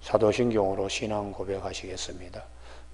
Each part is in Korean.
사도신경으로 신앙 고백하시겠습니다.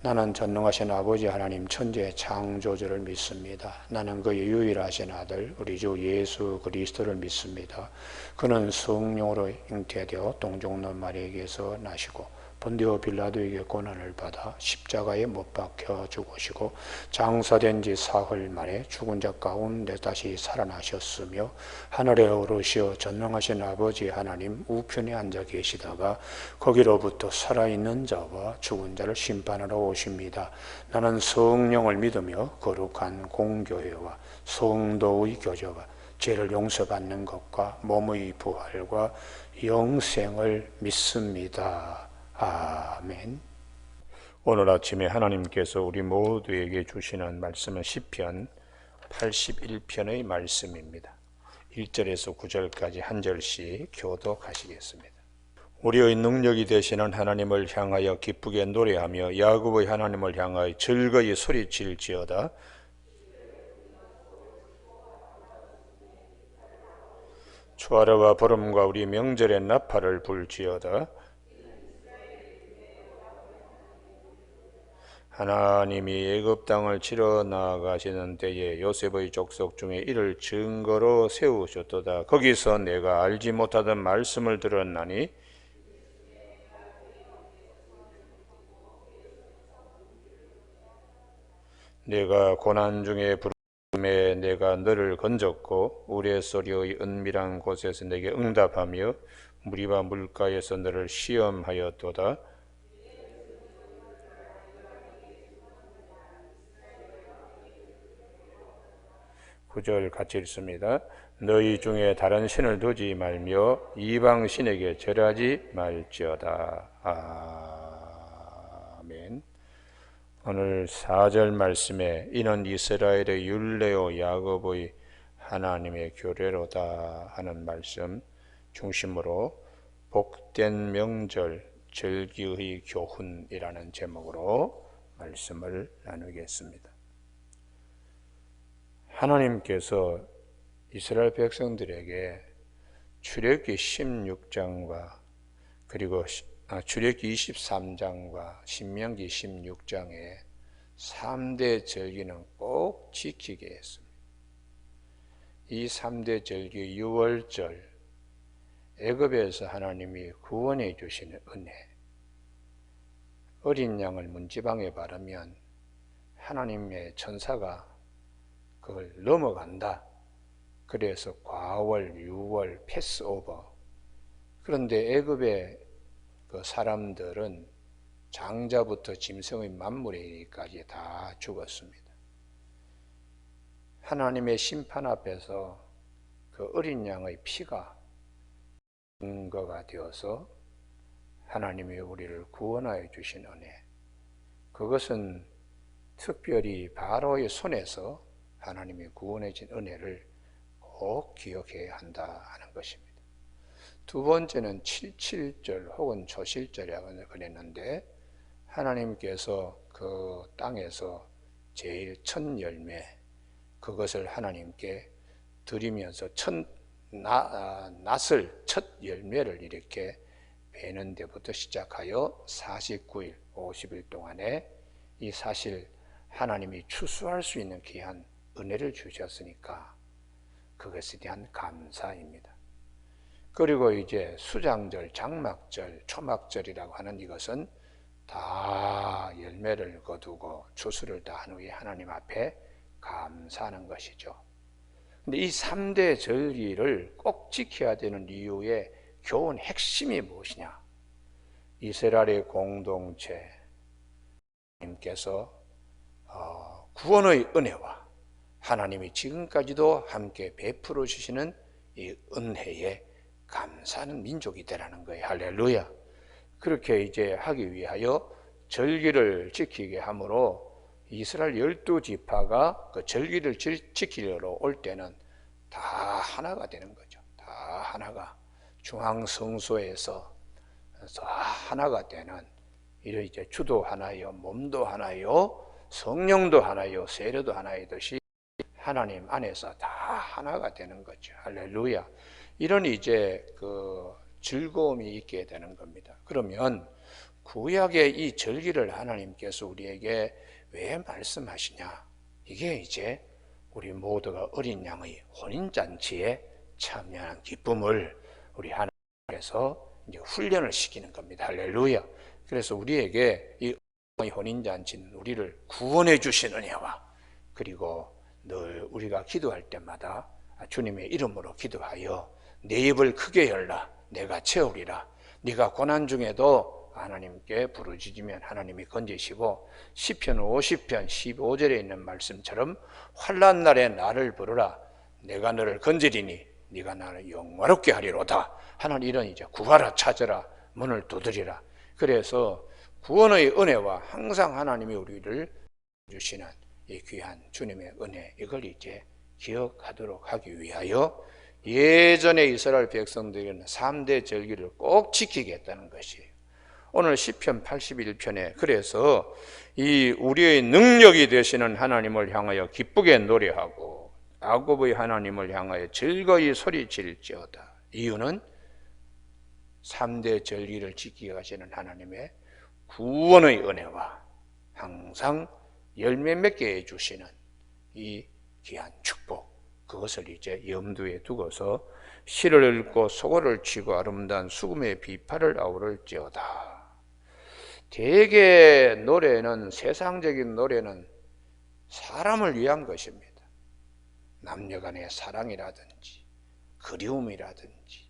나는 전능하신 아버지 하나님 천지의 창조주를 믿습니다. 나는 그의 유일하신 아들 우리 주 예수 그리스도를 믿습니다. 그는 성령으로 잉태되어 동정녀 마리아에게서 나시고 본디오 빌라도에게 고난을 받아 십자가에 못 박혀 죽으시고 장사된 지 사흘 만에 죽은 자 가운데 다시 살아나셨으며 하늘에 오르시어 전능하신 아버지 하나님 우편에 앉아 계시다가 거기로부터 살아있는 자와 죽은 자를 심판하러 오십니다. 나는 성령을 믿으며 거룩한 공교회와 성도의 교제와 죄를 용서받는 것과 몸의 부활과 영생을 믿습니다. 아멘. 오늘 아침에 하나님께서 우리 모두에게 주시는 말씀은 시편 81편의 말씀입니다. 1절에서 9절까지 한 절씩 교독하시겠습니다. 우리의 능력이 되시는 하나님을 향하여 기쁘게 노래하며 야곱의 하나님을 향하여 즐거이 소리칠지어다. 초하루와 보름과 우리 명절의 나팔을 불지어다. 하나님이 애굽 땅을 치러 나가시는 때에 요셉의 족속 중에 이를 증거로 세우셨도다. 거기서 내가 알지 못하던 말씀을 들었나니 내가 고난 중에 부름에 내가 너를 건졌고 우레소리의 은밀한 곳에서 내게 응답하며 무리와 물가에서 너를 시험하였도다. 9절 같이 읽습니다. 너희 중에 다른 신을 두지 말며 이방 신에게 절하지 말지어다. 아멘. 오늘 4절 말씀에 이는 이스라엘의 율례요 야곱의 하나님의 교례로다 하는 말씀 중심으로 복된 명절 절기의 교훈이라는 제목으로 말씀을 나누겠습니다. 하나님께서 이스라엘 백성들에게 출애굽기 16장과 그리고 출애굽기 23장과 신명기 16장에 3대 절기는 꼭 지키게 했습니다. 이 3대 절기 유월절, 애굽에서 하나님이 구원해 주시는 은혜, 어린 양을 문지방에 바르면 하나님의 천사가 그걸 넘어간다. 그래서 과월, 유월, 패스오버. 그런데 애굽의 그 사람들은 장자부터 짐승의 만물에 이르기까지 다 죽었습니다. 하나님의 심판 앞에서 그 어린 양의 피가 증거가 되어서 하나님이 우리를 구원하여 주신 은혜, 그것은 특별히 바로의 손에서 하나님이 구원해 준 은혜를 꼭 기억해야 한다 하는 것입니다. 두 번째는 77절 혹은 초실절이라고 그랬는데 하나님께서 그 땅에서 제일 첫 열매, 그것을 하나님께 드리면서 낫을 첫 열매를 이렇게 베는 데부터 시작하여 49일, 50일 동안에 이 사실 하나님이 추수할 수 있는 귀한 은혜를 주셨으니까 그것에 대한 감사입니다. 그리고 이제 수장절, 장막절, 초막절이라고 하는 이것은 다 열매를 거두고 추수를 다 한 후에 하나님 앞에 감사하는 것이죠. 근데 이 3대 절기를 꼭 지켜야 되는 이유의 교훈 핵심이 무엇이냐? 이스라엘의 공동체, 하나님께서 구원의 은혜와 하나님이 지금까지도 함께 베풀어 주시는 이 은혜에 감사하는 민족이 되라는 거예요. 할렐루야. 그렇게 이제 하기 위하여 절기를 지키게 하므로 이스라엘 12지파가 그 절기를 지키려고 올 때는 다 하나가 되는 거죠. 다 하나가 중앙성소에서 하나가 되는, 이런 이제 주도 하나요, 몸도 하나요, 성령도 하나요, 세례도 하나이듯이 하나님 안에서 다 하나가 되는 거죠. 할렐루야. 이런 이제 그 즐거움이 있게 되는 겁니다. 그러면 구약의 이 절기를 하나님께서 우리에게 왜 말씀하시냐? 이게 이제 우리 모두가 어린 양의 혼인잔치에 참여하는 기쁨을 우리 하나님께서 이제 훈련을 시키는 겁니다. 할렐루야. 그래서 우리에게 이 혼인잔치는 우리를 구원해 주신 은혜와, 그리고 늘 우리가 기도할 때마다 주님의 이름으로 기도하여 내 입을 크게 열라 내가 채우리라. 네가 고난 중에도 하나님께 부르짖으면 하나님이 건지시고, 시편 50편 15절에 있는 말씀처럼 환난 날에 나를 부르라 내가 너를 건지리니 네가 나를 영화롭게 하리로다 하는 이런 이제 구하라 찾으라 문을 두드리라. 그래서 구원의 은혜와 항상 하나님이 우리를 주시는 이 귀한 주님의 은혜, 이걸 이제 기억하도록 하기 위하여 예전에 이스라엘 백성들은 3대 절기를 꼭 지키겠다는 것이에요. 오늘 시편 81편에 그래서 이 우리의 능력이 되시는 하나님을 향하여 기쁘게 노래하고 야곱의 하나님을 향하여 즐거이 소리칠지어다. 이유는 3대 절기를 지키게 하시는 하나님의 구원의 은혜와 항상 열매 맺게 해주시는 이 귀한 축복, 그것을 이제 염두에 두고서 시를 읽고 소고를 치고 아름다운 수금의 비파를 아우를지어다. 대개 노래는, 세상적인 노래는 사람을 위한 것입니다. 남녀간의 사랑이라든지 그리움이라든지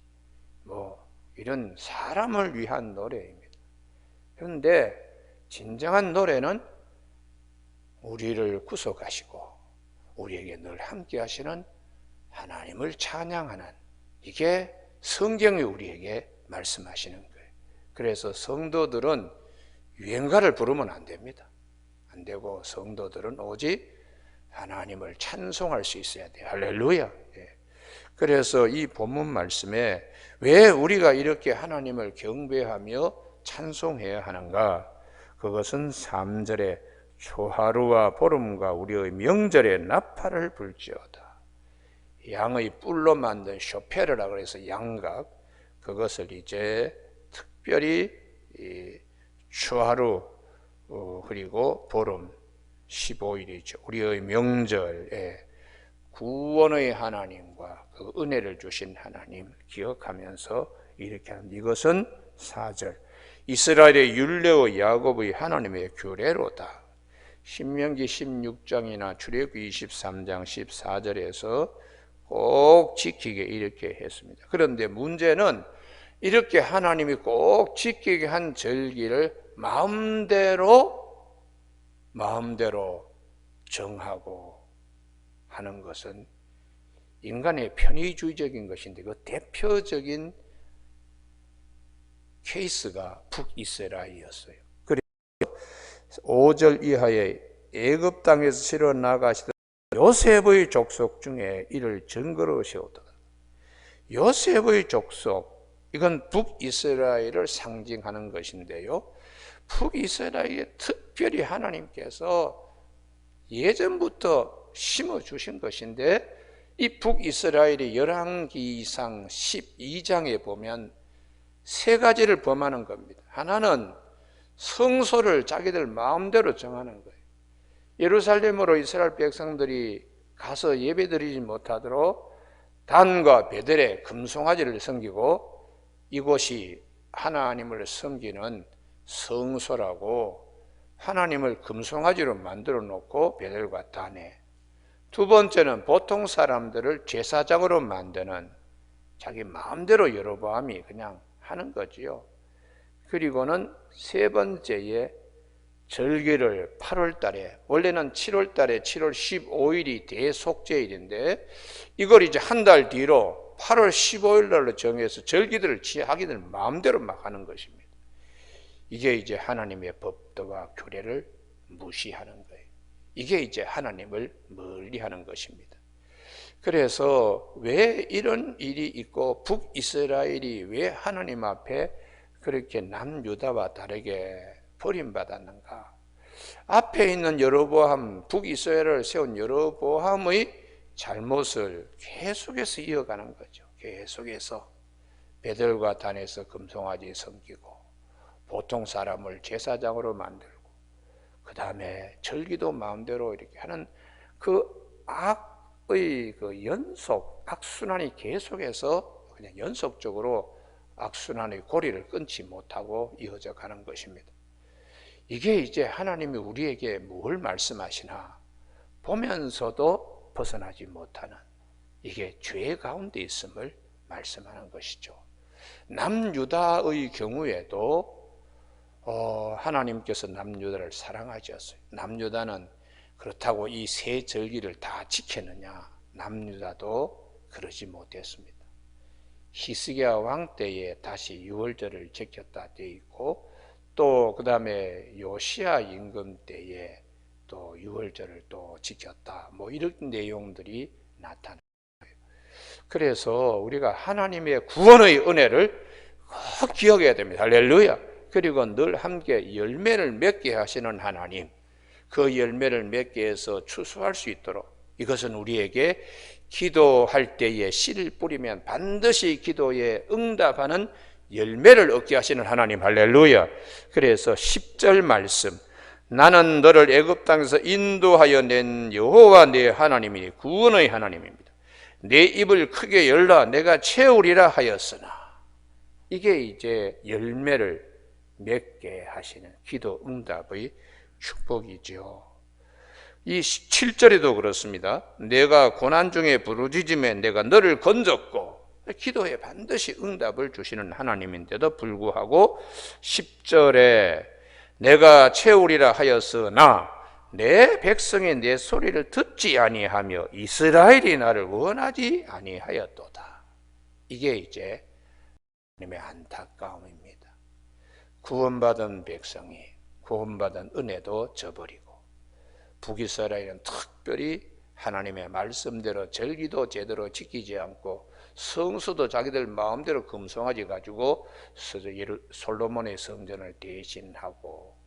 이런 사람을 위한 노래입니다. 그런데 진정한 노래는 우리를 구속하시고 우리에게 늘 함께 하시는 하나님을 찬양하는, 이게 성경이 우리에게 말씀하시는 거예요. 그래서 성도들은 유행가를 부르면 안 됩니다. 안 되고 성도들은 오직 하나님을 찬송할 수 있어야 돼요. 할렐루야. 그래서 이 본문 말씀에 왜 우리가 이렇게 하나님을 경배하며 찬송해야 하는가? 그것은 3절에 초하루와 보름과 우리의 명절에 나팔을 불지어다. 양의 뿔로 만든 쇼페르라 그래서 양각, 그것을 이제 특별히 초하루 그리고 보름 15일이죠. 우리의 명절에 구원의 하나님과 그 은혜를 주신 하나님 기억하면서 이렇게 하는, 이것은 4절 이스라엘의 율례와 야곱의 하나님의 규례로다. 신명기 16장이나 출애굽기 23장 14절에서 꼭 지키게 이렇게 했습니다. 그런데 문제는 이렇게 하나님이 꼭 지키게 한 절기를 마음대로 정하고 하는 것은 인간의 편의주의적인 것인데, 그 대표적인 케이스가 북이스라엘이었어요. 그래서 5절 이하에 애굽 땅에서 실어 나가시던 요셉의 족속 중에 이를 증거로 세우다. 요셉의 족속, 이건 북이스라엘을 상징하는 것인데요, 북이스라엘에 특별히 하나님께서 예전부터 심어주신 것인데, 이 북이스라엘이 열왕기상 12장에 보면 세 가지를 범하는 겁니다. 하나는 성소를 자기들 마음대로 정하는 거예요. 예루살렘으로 이스라엘 백성들이 가서 예배드리지 못하도록 단과 베델에 금송아지를 섬기고, 이곳이 하나님을 섬기는 성소라고 하나님을 금송아지로 만들어 놓고 베델과 단에, 두 번째는 보통 사람들을 제사장으로 만드는, 자기 마음대로 여로보암이 그냥 하는 거지요. 그리고는 세 번째에 절기를 8월 달에, 원래는 7월 달에 7월 15일이 대속죄일인데 이걸 이제 한 달 뒤로 8월 15일 날로 정해서 절기들을 자기들 마음대로 막 하는 것입니다. 이게 이제 하나님의 법도와 규례를 무시하는 거예요. 이게 이제 하나님을 멀리하는 것입니다. 그래서 왜 이런 일이 있고 북이스라엘이 왜 하나님 앞에 그렇게 남유다와 다르게 버림받았는가? 앞에 있는 여로보암, 북이스라엘을 세운 여로보암의 잘못을 계속해서 이어가는 거죠. 계속해서. 베들과 단에서 금송아지 섬기고 보통 사람을 제사장으로 만들고 그 다음에 절기도 마음대로 이렇게 하는 그 악의 그 연속, 악순환이 계속해서 그냥 연속적으로 악순환의 고리를 끊지 못하고 이어져 가는 것입니다. 이게 이제 하나님이 우리에게 뭘 말씀하시나 보면서도 벗어나지 못하는 이게 죄 가운데 있음을 말씀하는 것이죠. 남유다의 경우에도 하나님께서 남유다를 사랑하셨어요. 남유다는 그렇다고 이 세 절기를 다 지켰느냐? 남유다도 그러지 못했습니다. 히스기야 왕 때에 다시 유월절을 지켰다 되어 있고 또 그 다음에 요시야 임금 때에 또 유월절을 또 지켰다. 뭐 이런 내용들이 나타나요. 그래서 우리가 하나님의 구원의 은혜를 꼭 기억해야 됩니다. 할렐루야. 그리고 늘 함께 열매를 맺게 하시는 하나님, 그 열매를 맺게 해서 추수할 수 있도록 이것은 우리에게 기도할 때에 씨를 뿌리면 반드시 기도에 응답하는 열매를 얻게 하시는 하나님. 할렐루야. 그래서 10절 말씀, 나는 너를 애굽 땅에서 인도하여 낸 여호와 내 하나님이니 구원의 하나님입니다. 내 입을 크게 열라 내가 채우리라 하였으나, 이게 이제 열매를 맺게 하시는 기도 응답의 축복이죠. 이 7절에도 그렇습니다. 내가 고난 중에 부르짖음에 내가 너를 건졌고, 기도에 반드시 응답을 주시는 하나님인데도 불구하고 10절에 내가 채우리라 하였으나 내 백성이 내 소리를 듣지 아니하며 이스라엘이 나를 원하지 아니하였도다. 이게 이제 하나님의 안타까움입니다. 구원받은 백성이 구원받은 은혜도 저버리고 북이스라엘은 특별히 하나님의 말씀대로 절기도 제대로 지키지 않고 성수도 자기들 마음대로 금송아지 가지고 솔로몬의 성전을 대신하고,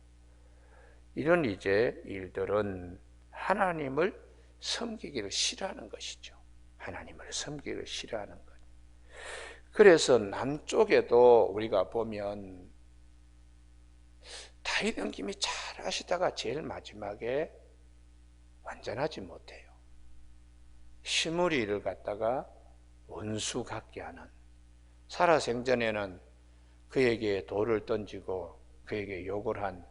이런 이제 일들은 하나님을 섬기기를 싫어하는 것이죠. 하나님을 섬기기를 싫어하는 것. 그래서 남쪽에도 우리가 보면 다윗 왕님이 잘 하시다가 제일 마지막에 완전하지 못해요. 시므리를 갖다가 원수 같게 하는, 살아생전에는 그에게 돌을 던지고 그에게 욕을 한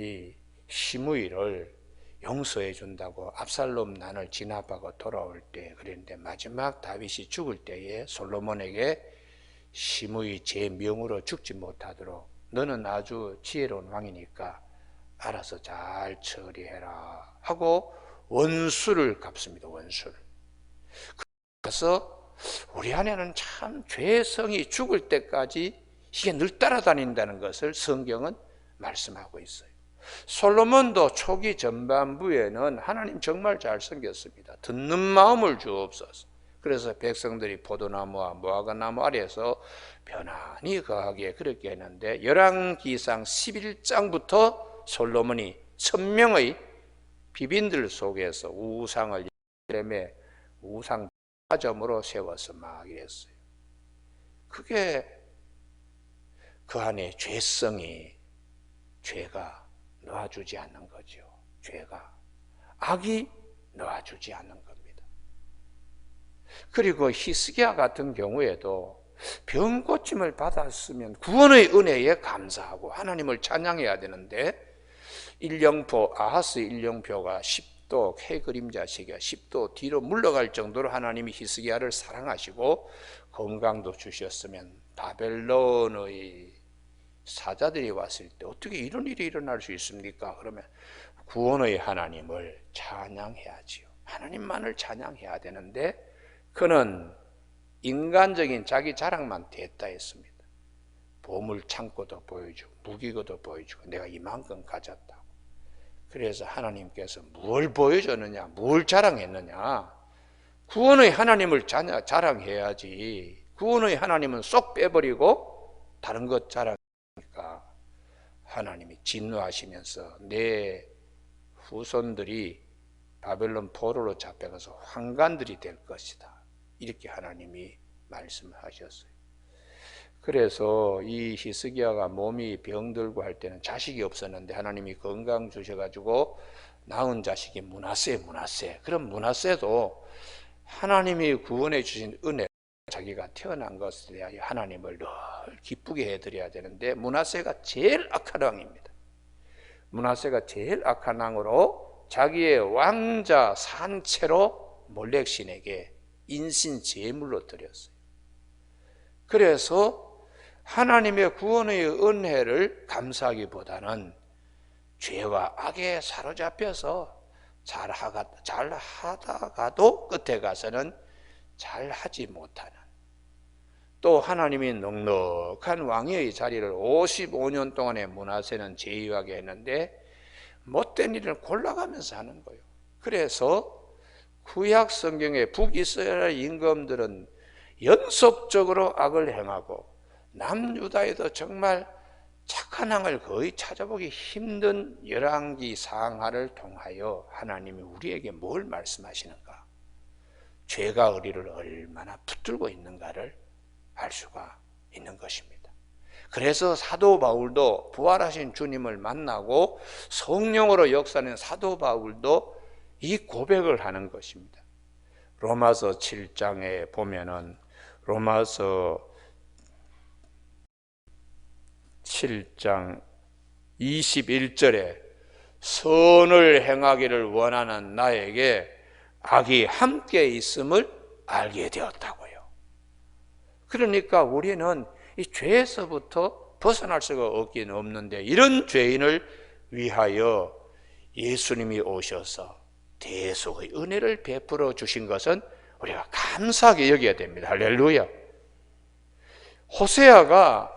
이 시므이를 용서해 준다고 압살롬 난을 진압하고 돌아올 때 그랬는데, 마지막 다윗이 죽을 때에 솔로몬에게 시므이 제 명으로 죽지 못하도록 너는 아주 지혜로운 왕이니까 알아서 잘 처리해라 하고 원수를 갚습니다. 원수를. 그래서 우리 안에는 참 죄성이 죽을 때까지 이게 늘 따라다닌다는 것을 성경은 말씀하고 있어요. 솔로몬도 초기 전반부에는 하나님 정말 잘 섬겼습니다. 듣는 마음을 주옵소서. 그래서 백성들이 포도나무와 무화과나무 아래에서 편안히 거하게 그렇게 했는데, 열왕기상 11장부터 솔로몬이 1000명의 비빈들 속에서 우상을 예루살렘에 우상 점으로 세워서 막 이랬어요. 그게 그 안에 죄가 놓아주지 않는 거죠. 죄가, 악이 놓아주지 않는 겁니다. 그리고 히스기야 같은 경우에도 병 고침을 받았으면 구원의 은혜에 감사하고 하나님을 찬양해야 되는데, 아하스 일령표가 10도 해그림자 시기가 10도 뒤로 물러갈 정도로 하나님이 히스기야를 사랑하시고 건강도 주셨으면 바벨론의 사자들이 왔을 때 어떻게 이런 일이 일어날 수 있습니까? 그러면 구원의 하나님을 찬양해야지요. 하나님만을 찬양해야 되는데 그는 인간적인 자기 자랑만 됐다 했습니다. 보물 창고도 보여주고 무기고도 보여주고 내가 이만큼 가졌다고. 그래서 하나님께서 뭘 보여줬느냐, 뭘 자랑했느냐, 구원의 하나님을 자랑해야지. 구원의 하나님은 쏙 빼버리고 다른 것 자랑하니까 하나님이 진노하시면서 내 후손들이 바벨론 포로로 잡혀가서 환관들이 될 것이다, 이렇게 하나님이 말씀하셨어요. 그래서 이 히스기야가 몸이 병들고 할 때는 자식이 없었는데 하나님이 건강 주셔가지고 낳은 자식이 므낫세. 그럼 므낫세도 하나님이 구원해 주신 은혜, 자기가 태어난 것에 대하여 하나님을 늘 기쁘게 해드려야 되는데 므낫세가 제일 악한 왕입니다. 므낫세가 제일 악한 왕으로 자기의 왕자 산채로 몰렉신에게 인신 제물로 드렸어요. 그래서 하나님의 구원의 은혜를 감사하기보다는 죄와 악에 사로잡혀서 잘하다가도 끝에 가서는 잘하지 못하는, 또 하나님이 넉넉한 왕의 자리를 55년 동안에 므낫세는 제의하게 했는데 못된 일을 골라가면서 하는 거예요. 그래서 구약 성경의 북이스라엘 임금들은 연속적으로 악을 행하고 남유다에도 정말 착한 왕을 거의 찾아보기 힘든 열왕기 상하를 통하여 하나님이 우리에게 뭘 말씀하시는가, 죄가 우리를 얼마나 붙들고 있는가를 알 수가 있는 것입니다. 그래서 사도 바울도 부활하신 주님을 만나고 성령으로 역사하는 사도 바울도 이 고백을 하는 것입니다. 로마서 7장에 보면은 로마서 7장 21절에 선을 행하기를 원하는 나에게 악이 함께 있음을 알게 되었다고요. 그러니까 우리는 이 죄에서부터 벗어날 수가 없긴 없는데 이런 죄인을 위하여 예수님이 오셔서 대속의 은혜를 베풀어 주신 것은 우리가 감사하게 여겨야 됩니다. 할렐루야. 호세아가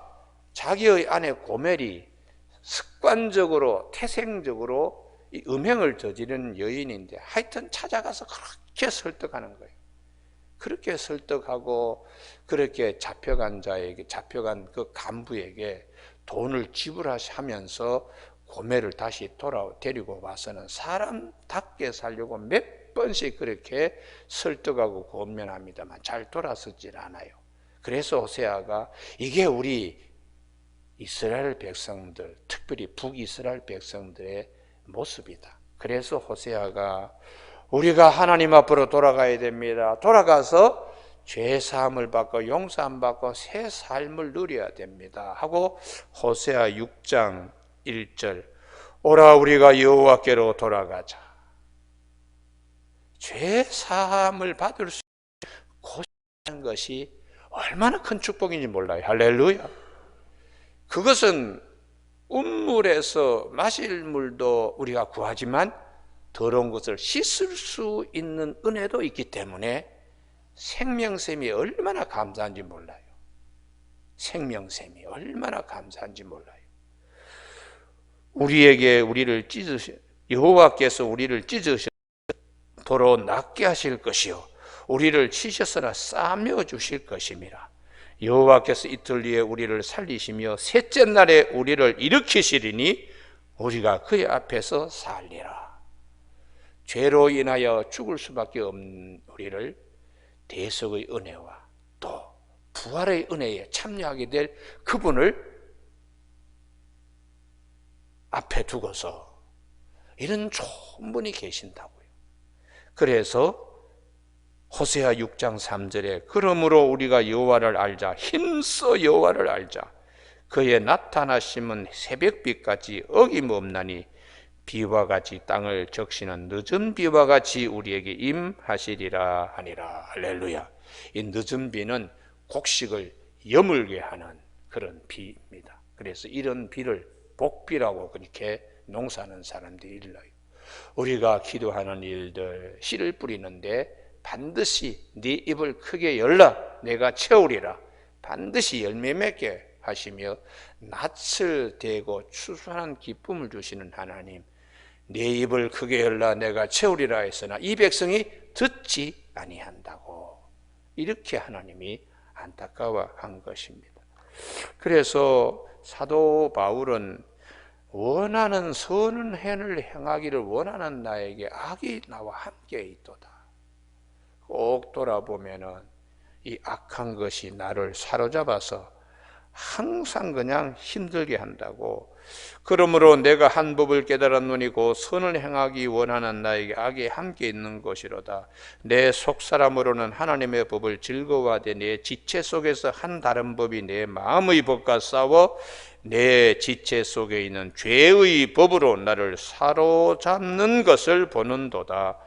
자기의 아내 고멜이 습관적으로 태생적으로 이 음행을 저지르는 여인인데 하여튼 찾아가서 그렇게 설득하는 거예요. 그렇게 설득하고 그렇게 잡혀간 그 간부에게 돈을 지불하면서 고멜을 다시 데리고 와서는 사람답게 살려고 몇 번씩 그렇게 설득하고 권면합니다만 잘 돌아서질 않아요. 그래서 호세아가 이게 우리 이스라엘 백성들, 특별히 북이스라엘 백성들의 모습이다. 그래서 호세아가 우리가 하나님 앞으로 돌아가야 됩니다. 돌아가서 죄사함을 받고 용서함 받고 새 삶을 누려야 됩니다. 하고 호세아 6장 1절 오라 우리가 여호와께로 돌아가자. 죄사함을 받을 수 있는 것이 얼마나 큰 축복인지 몰라요. 할렐루야. 그것은 운물에서 마실 물도 우리가 구하지만 더러운 것을 씻을 수 있는 은혜도 있기 때문에 생명샘이 얼마나 감사한지 몰라요. 생명샘이 얼마나 감사한지 몰라요. 여호와께서 우리를 찢으셔 도로 낫게 하실 것이요 우리를 치셨으나 싸매어 주실 것임이라. 여호와께서 이틀 뒤에 우리를 살리시며 셋째 날에 우리를 일으키시리니 우리가 그의 앞에서 살리라. 죄로 인하여 죽을 수밖에 없는 우리를 대속의 은혜와 또 부활의 은혜에 참여하게 될 그분을 앞에 두고서 이런 좋은 분이 계신다고요. 그래서 호세아 6장 3절에 그러므로 우리가 여호와를 알자, 힘써 여호와를 알자. 그의 나타나심은 새벽빛같이 어김없나니 비와 같이 땅을 적시는 늦은 비와 같이 우리에게 임하시리라 하니라. 할렐루야. 이 늦은 비는 곡식을 여물게 하는 그런 비입니다. 그래서 이런 비를 복비라고 그렇게 농사하는 사람들이 일러요. 우리가 기도하는 일들 씨를 뿌리는데 반드시 네 입을 크게 열라 내가 채우리라. 반드시 열매 맺게 하시며 낯을 대고 추수하는 기쁨을 주시는 하나님, 네 입을 크게 열라 내가 채우리라 했으나 이 백성이 듣지 아니한다고 이렇게 하나님이 안타까워한 것입니다. 그래서 사도 바울은 원하는 선한 행을 행하기를 원하는 나에게 악이 나와 함께 있도다. 꼭 돌아보면은 이 악한 것이 나를 사로잡아서 항상 그냥 힘들게 한다고. 그러므로 내가 한 법을 깨달았노니 곧 선을 행하기 원하는 나에게 악이 함께 있는 것이로다. 내 속사람으로는 하나님의 법을 즐거워하되 내 지체 속에서 한 다른 법이 내 마음의 법과 싸워 내 지체 속에 있는 죄의 법으로 나를 사로잡는 것을 보는도다.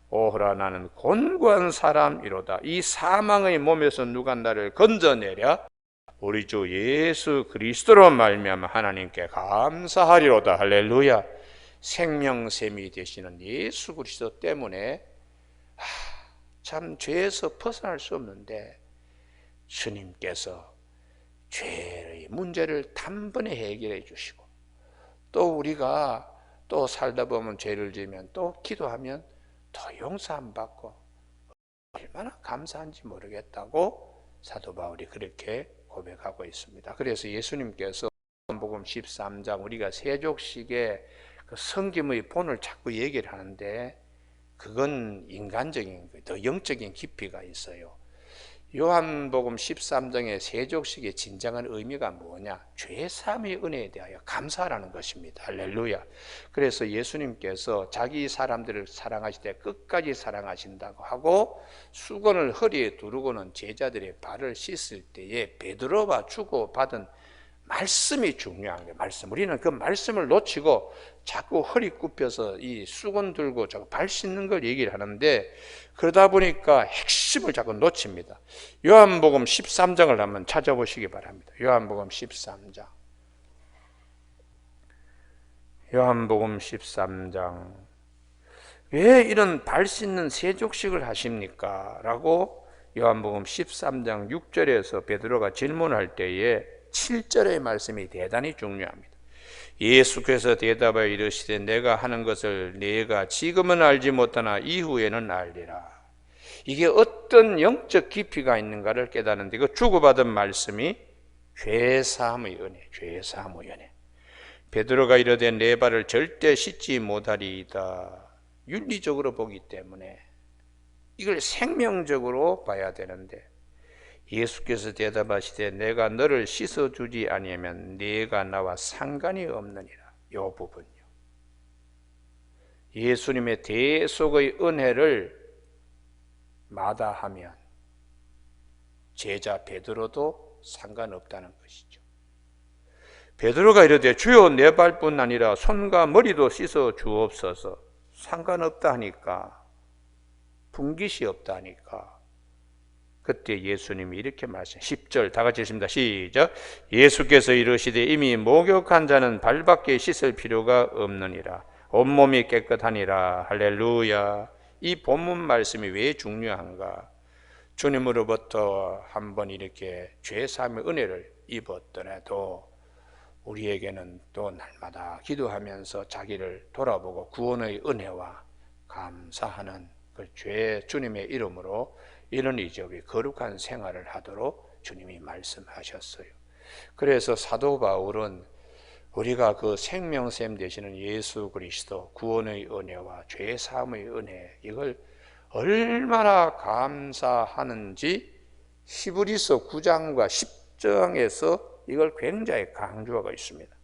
오호라, 나는 곤고한 사람이로다. 이 사망의 몸에서 누가 나를 건져내랴? 우리 주 예수 그리스도로 말미암아 하나님께 감사하리로다. 할렐루야. 생명샘이 되시는 예수 그리스도 때문에 참 죄에서 벗어날 수 없는데 주님께서 죄의 문제를 단번에 해결해 주시고, 또 우리가 또 살다 보면 죄를 지으면 또 기도하면 더 용서 안 받고 얼마나 감사한지 모르겠다고 사도 바울이 그렇게 고백하고 있습니다. 그래서 예수님께서 요한복음 13장, 우리가 세족식의 그 성김의 본을 자꾸 얘기를 하는데 그건 인간적인, 더 영적인 깊이가 있어요. 요한복음 13장의 세족식의 진정한 의미가 뭐냐? 죄사함의 은혜에 대하여 감사하라는 것입니다. 할렐루야. 그래서 예수님께서 자기 사람들을 사랑하실 때 끝까지 사랑하신다고 하고, 수건을 허리에 두르고는 제자들의 발을 씻을 때에 베드로와 주고받은 말씀이 중요한 거예요. 말씀. 우리는 그 말씀을 놓치고 자꾸 허리 굽혀서 이 수건 들고 자꾸 발 씻는 걸 얘기를 하는데, 그러다 보니까 핵심을 자꾸 놓칩니다. 요한복음 13장을 한번 찾아보시기 바랍니다. 요한복음 13장. 요한복음 13장. 왜 이런 발 씻는 세족식을 하십니까? 라고 요한복음 13장 6절에서 베드로가 질문할 때에 7절의 말씀이 대단히 중요합니다. 예수께서 대답하여 이르시되 내가 하는 것을 네가 지금은 알지 못하나 이후에는 알리라. 이게 어떤 영적 깊이가 있는가를 깨닫는데, 그 주고받은 말씀이 죄사함의 은혜, 죄사함의 은혜. 베드로가 이르되 내 발을 절대 씻지 못하리이다. 윤리적으로 보기 때문에 이걸 생명적으로 봐야 되는데, 예수께서 대답하시되 내가 너를 씻어주지 아니하면 네가 나와 상관이 없느니라. 이 부분요. 예수님의 대속의 은혜를 마다하면 제자 베드로도 상관없다는 것이죠. 베드로가 이르되 주여 내 발뿐 아니라 손과 머리도 씻어 주옵소서. 상관없다 하니까, 분깃이 없다 하니까, 그때 예수님이 이렇게 말씀, 10절 다 같이 읽습니다. 시작. 예수께서 이르시되 이미 목욕한 자는 발밖에 씻을 필요가 없느니라. 온몸이 깨끗하니라. 할렐루야. 이 본문 말씀이 왜 중요한가? 주님으로부터 한번 이렇게 죄사함의 은혜를 입었더라도 우리에게는 또 날마다 기도하면서 자기를 돌아보고 구원의 은혜와 감사하는 그 주님의 이름으로 이런 이적이 거룩한 생활을 하도록 주님이 말씀하셨어요. 그래서 사도 바울은 우리가 그 생명샘 되시는 예수 그리스도 구원의 은혜와 죄 사함의 은혜, 이걸 얼마나 감사하는지 히브리서 9장과 10장에서 이걸 굉장히 강조하고 있습니다.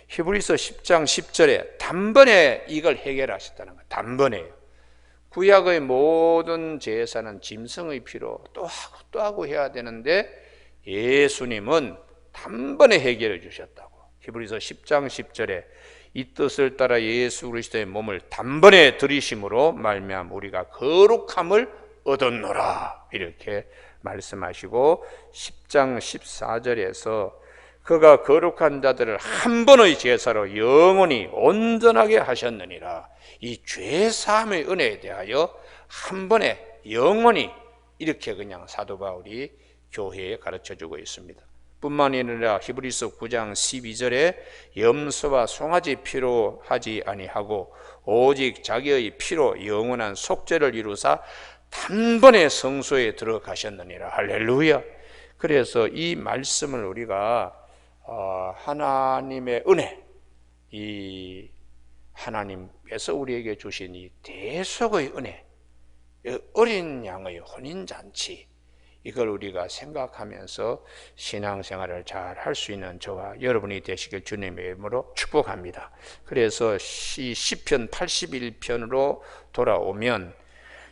히브리서 10장 10절에 단번에 이걸 해결하셨다는 거예요. 단번에요. 구약의 모든 제사는 짐승의 피로 또 하고 또 하고 해야 되는데 예수님은 단번에 해결해 주셨다고. 히브리서 10장 10절에 이 뜻을 따라 예수 그리스도의 몸을 단번에 들이심으로 말미암아 우리가 거룩함을 얻었노라, 이렇게 말씀하시고, 10장 14절에서 그가 거룩한 자들을 한 번의 제사로 영원히 온전하게 하셨느니라. 이 죄사함의 은혜에 대하여 한 번에 영원히, 이렇게 그냥 사도 바울이 교회에 가르쳐주고 있습니다. 뿐만 아니라 히브리서 9장 12절에 염소와 송아지 피로 하지 아니하고 오직 자기의 피로 영원한 속죄를 이루사 단번에 성소에 들어가셨느니라. 할렐루야. 그래서 이 말씀을 우리가 하나님의 은혜, 이 하나님께서 우리에게 주신 이 대속의 은혜, 어린 양의 혼인잔치, 이걸 우리가 생각하면서 신앙생활을 잘 할 수 있는 저와 여러분이 되시길 주님의 이름으로 축복합니다. 그래서 이 시편 81편으로 돌아오면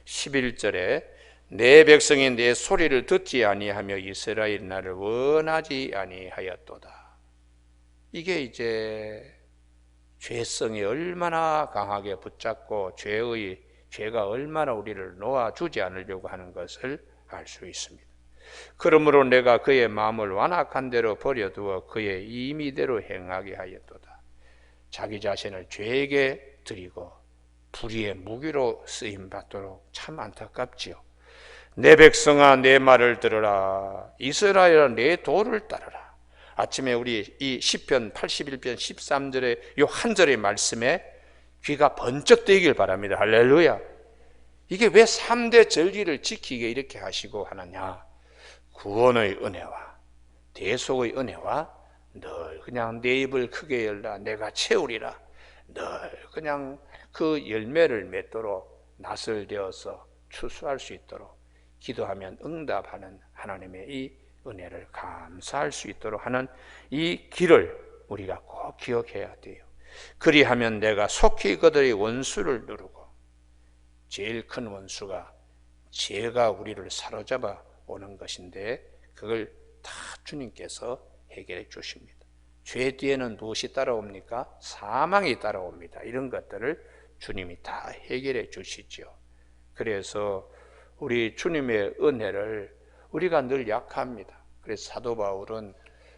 11절에 내 백성이 내 소리를 듣지 아니하며 이스라엘이 나를 원하지 아니하였도다. 이게 이제 죄성이 얼마나 강하게 붙잡고 죄가 얼마나 우리를 놓아주지 않으려고 하는 것을 알 수 있습니다. 그러므로 내가 그의 마음을 완악한 대로 버려두어 그의 임의대로 행하게 하였도다. 자기 자신을 죄에게 드리고 불의의 무기로 쓰임받도록 참 안타깝지요. 내 백성아 내 말을 들으라. 이스라엘아 내 도를 따르라. 아침에 우리 이 시편 81편 13절의 요 한 절의 말씀에 귀가 번쩍 뜨이길 바랍니다. 할렐루야. 이게 왜 3대 절기를 지키게 이렇게 하시고 하느냐. 구원의 은혜와 대속의 은혜와 늘 그냥 내 입을 크게 열라 내가 채우리라. 늘 그냥 그 열매를 맺도록 낫을 되어서 추수할 수 있도록 기도하면 응답하는 하나님의 이 은혜를 감사할 수 있도록 하는 이 길을 우리가 꼭 기억해야 돼요. 그리하면 내가 속히 그들의 원수를 누르고, 제일 큰 원수가 죄가 우리를 사로잡아 오는 것인데 그걸 다 주님께서 해결해 주십니다. 죄 뒤에는 무엇이 따라옵니까? 사망이 따라옵니다. 이런 것들을 주님이 다 해결해 주시죠. 그래서 우리 주님의 은혜를 우리가 늘 약합니다. 그래서 사도 바울은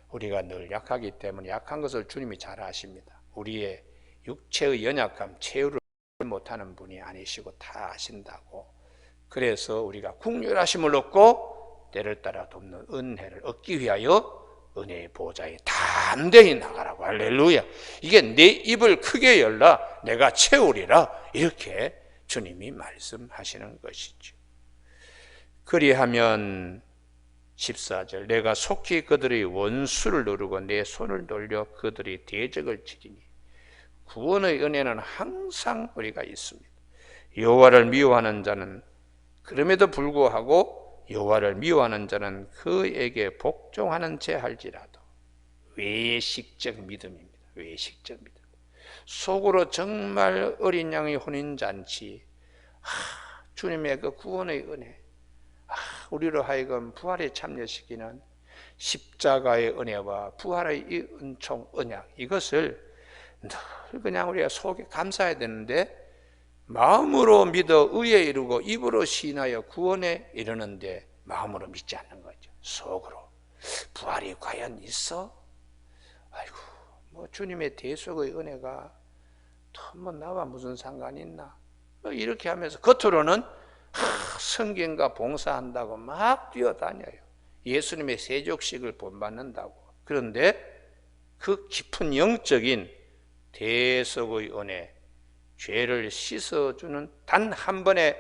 우리가 늘 약하기 때문에 약한 것을 주님이 잘 아십니다. 우리의 육체의 연약함, 채우를 못하는 분이 아니시고 다 아신다고. 그래서 우리가 국률하심을 얻고 때를 따라 돕는 은혜를 얻기 위하여 은혜의 보좌에 담대히 나가라고. 할렐루야. 이게 내 입을 크게 열라 내가 채우리라 이렇게 주님이 말씀하시는 것이죠. 그리하면 14절 내가 속히 그들의 원수를 누르고 내 손을 돌려 그들의 대적을 치리니. 구원의 은혜는 항상 우리가 있습니다. 여호와를 미워하는 자는 그럼에도 불구하고 여호와를 미워하는 자는 그에게 복종하는 채 할지라도 외식적 믿음입니다. 외식적 믿음. 속으로 정말 어린 양의 혼인잔치, 주님의 그 구원의 은혜, 우리로 하여금 부활에 참여시키는 십자가의 은혜와 부활의 이 은총, 언약, 이것을 늘 그냥 우리가 속에 감사해야 되는데 마음으로 믿어 의에 이르고 입으로 시인하여 구원에 이르는데 마음으로 믿지 않는 거죠. 속으로. 부활이 과연 있어? 아이고, 뭐 주님의 대속의 은혜가 뭐 나와 무슨 상관이 있나? 이렇게 하면서 겉으로는 성경과 봉사한다고 막 뛰어다녀요. 예수님의 세족식을 본받는다고. 그런데 그 깊은 영적인 대속의 은혜, 죄를 씻어주는 단 한 번의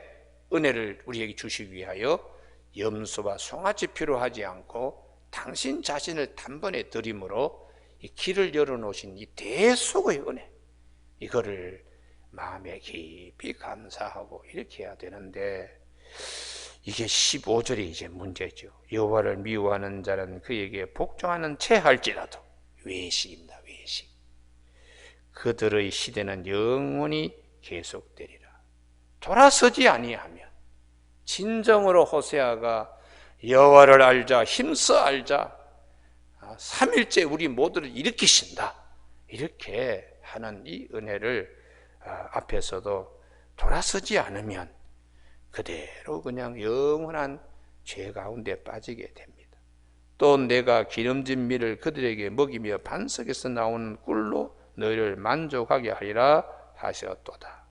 은혜를 우리에게 주시기 위하여 염소와 송아지 피로 하지 않고 당신 자신을 단번에 드림으로 이 길을 열어놓으신 이 대속의 은혜, 이거를 마음에 깊이 감사하고 이렇게 해야 되는데 이게 15절이 이제 문제죠. 여호와를 미워하는 자는 그에게 복종하는 채 할지라도. 외식입니다. 외식. 그들의 시대는 영원히 계속되리라. 돌아서지 아니하면. 진정으로 호세아가 여호와를 알자, 힘써 알자, 3일째 우리 모두를 일으키신다, 이렇게 하는 이 은혜를 앞에서도 돌아서지 않으면 그대로 그냥 영원한 죄 가운데 빠지게 됩니다. 또 내가 기름진 밀을 그들에게 먹이며 반석에서 나오는 꿀로 너희를 만족하게 하리라 하셨도다.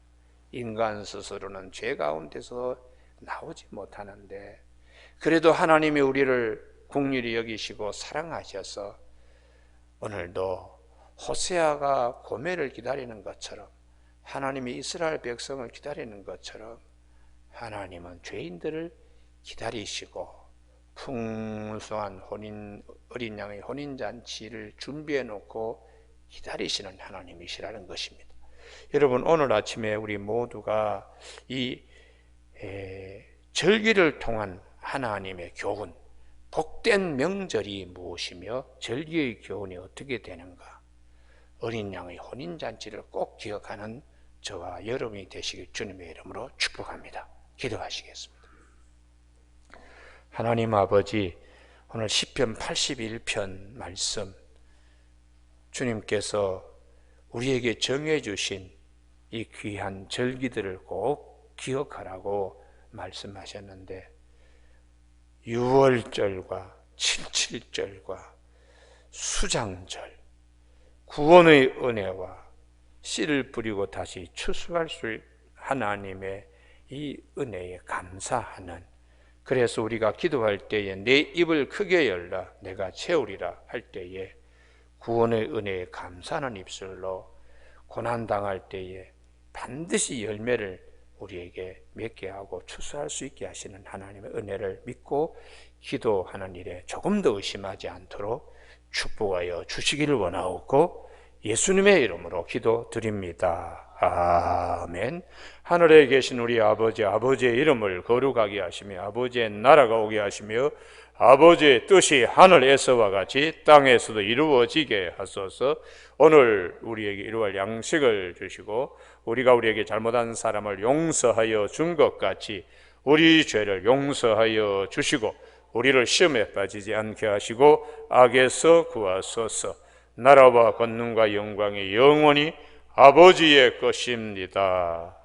인간 스스로는 죄 가운데서 나오지 못하는데 그래도 하나님이 우리를 긍휼히 여기시고 사랑하셔서 오늘도 호세아가 고멜을 기다리는 것처럼, 하나님이 이스라엘 백성을 기다리는 것처럼 하나님은 죄인들을 기다리시고 풍성한 어린 양의 혼인잔치를 준비해 놓고 기다리시는 하나님이시라는 것입니다. 여러분, 오늘 아침에 우리 모두가 이 절기를 통한 하나님의 교훈, 복된 명절이 무엇이며 절기의 교훈이 어떻게 되는가? 어린 양의 혼인잔치를 꼭 기억하는 저와 여러분이 되시길 주님의 이름으로 축복합니다. 기도하시겠습니다. 하나님 아버지, 오늘 시편 81편 말씀, 주님께서 우리에게 정해 주신 이 귀한 절기들을 꼭 기억하라고 말씀하셨는데, 유월절과 칠칠절과 수장절, 구원의 은혜와 씨를 뿌리고 다시 추수할 수 하나님의 이 은혜에 감사하는, 그래서 우리가 기도할 때에 내 입을 크게 열라 내가 채우리라 할 때에 구원의 은혜에 감사하는 입술로 고난당할 때에 반드시 열매를 우리에게 맺게 하고 추수할 수 있게 하시는 하나님의 은혜를 믿고 기도하는 일에 조금 더 의심하지 않도록 축복하여 주시기를 원하옵고 예수님의 이름으로 기도드립니다. 아멘. 하늘에 계신 우리 아버지, 아버지의 이름을 거룩하게 하시며 아버지의 나라가 오게 하시며 아버지의 뜻이 하늘에서와 같이 땅에서도 이루어지게 하소서. 오늘 우리에게 일용할 양식을 주시고 우리가 우리에게 잘못한 사람을 용서하여 준 것 같이 우리 죄를 용서하여 주시고 우리를 시험에 빠지지 않게 하시고 악에서 구하소서. 나라와 권능과 영광이 영원히 아버지의 것입니다.